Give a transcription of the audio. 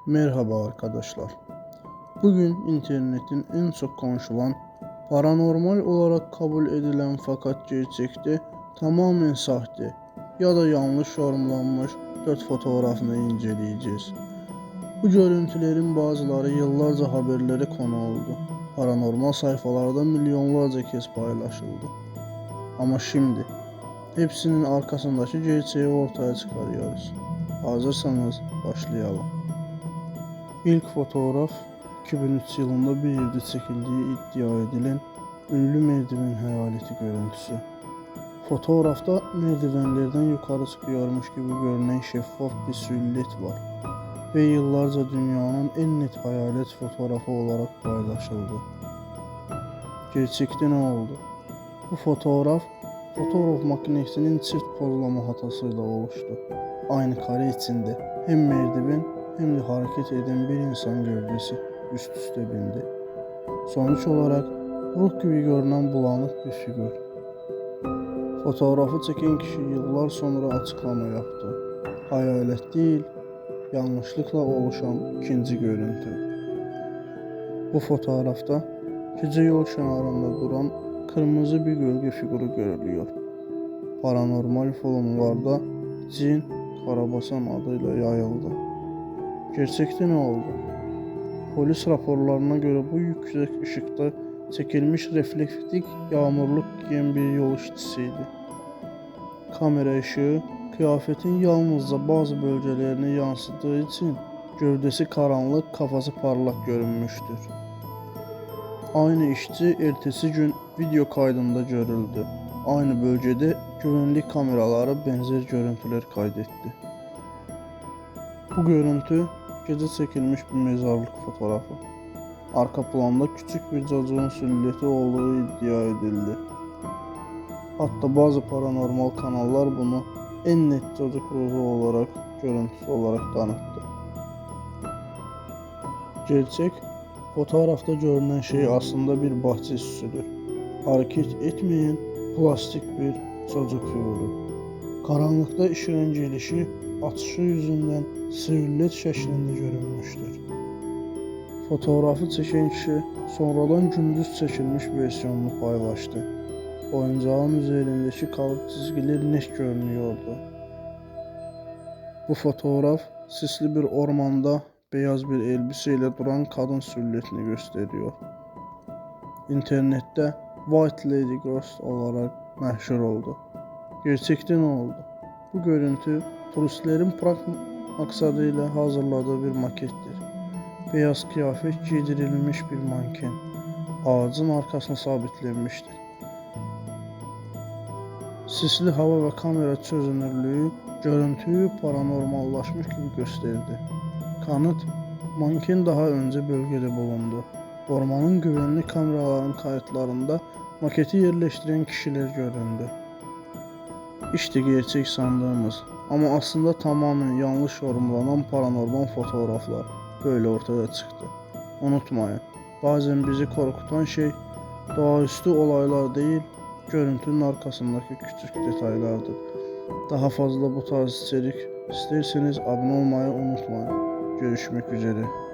Merhaba arkadaşlar. Bugün internetin en çok konuşulan, paranormal olarak kabul edilen fakat gerçekte tamamen sahte ya da yanlış yorumlanmış 4 fotoğrafını inceleyeceğiz. Bu görüntülerin bazıları yıllarca haberlere konu oldu. Paranormal sayfalarda milyonlarca kez paylaşıldı. Ama şimdi hepsinin arkasındaki gerçeği ortaya çıkarıyoruz. Hazırsanız başlayalım. İlk fotoğraf 2003 yılında bir yerde çekildiği iddia edilen ünlü merdiven hayaleti görüntüsü. Fotoğrafta merdivenlerden yukarı çıkıyormuş gibi görünen şeffaf bir silüet var ve yıllarca dünyanın en net hayalet fotoğrafı olarak paylaşıldı. Gerçekte ne oldu? Bu fotoğraf makinesinin çift pozlama hatasıyla oluştu. Aynı kare içinde hem merdiven hem de hareket eden bir insan gövdesi üst üste bindi. Sonuç olarak ruh gibi görünen bulanık bir figür. Fotoğrafı çeken kişi yıllar sonra açıklama yaptı. Hayalet değil, yanlışlıkla oluşan ikinci görüntü. Bu fotoğrafta gece yol kenarında duran kırmızı bir gölge figürü görülüyor. Paranormal forumlarda cin Karabasan adıyla yayıldı. Gerçekte ne oldu? Polis raporlarına göre bu yüksek ışıkta çekilmiş reflektif yağmurluk giyen bir yol işçisiydi. Kamera ışığı kıyafetin yalnızca bazı bölgelerini yansıttığı için gövdesi karanlık, kafası parlak görünmüştür. Aynı işçi ertesi gün video kaydında görüldü. Aynı bölgede güvenlik kameraları benzer görüntüler kaydetti. Bu görüntü gece çekilmiş bir mezarlık fotoğrafı. Arka planda küçük bir çocuğun silüeti olduğu iddia edildi. Hatta bazı paranormal kanallar bunu en net çocuk ruhu olarak, görüntüsü olarak tanıttı. Gerçek, fotoğrafta görünen şey aslında bir bahçe süsüdür. Hareket etmeyen plastik bir çocuk figürü. Karanlıkta ışığın gelişi açışı yüzünden silüet şeklinde görünmüştür. Fotoğrafı çeken kişi sonradan gündüz çekilmiş versiyonunu paylaştı. Oyuncağın üzerindeki kalıp çizgiler net görünüyordu. Bu fotoğraf sisli bir ormanda beyaz bir elbiseyle duran kadın silüetini gösteriyor. İnternette White Lady Ghost olarak məşhur oldu. Gerçekte ne oldu? Bu görüntü turistlerin prank maksadıyla hazırladığı bir makettir. Beyaz kıyafet giydirilmiş bir manken ağacın arkasına sabitlenmiştir. Sisli hava ve kamera çözünürlüğü görüntüyü paranormallaşmış gibi gösterdi. Kanıt, manken daha önce bölgede bulundu. Ormanın güvenlik kameraların kayıtlarında maketi yerleştiren kişiler göründü. İşte gerçek sandığımız ama aslında tamamen yanlış yorumlanan paranormal fotoğraflar böyle ortaya çıktı. Unutmayın, bazen bizi korkutan şey doğaüstü olaylar değil, görüntünün arkasındaki küçük detaylardır. Daha fazla bu tarz içerik isterseniz abone olmayı unutmayın. Görüşmek üzere.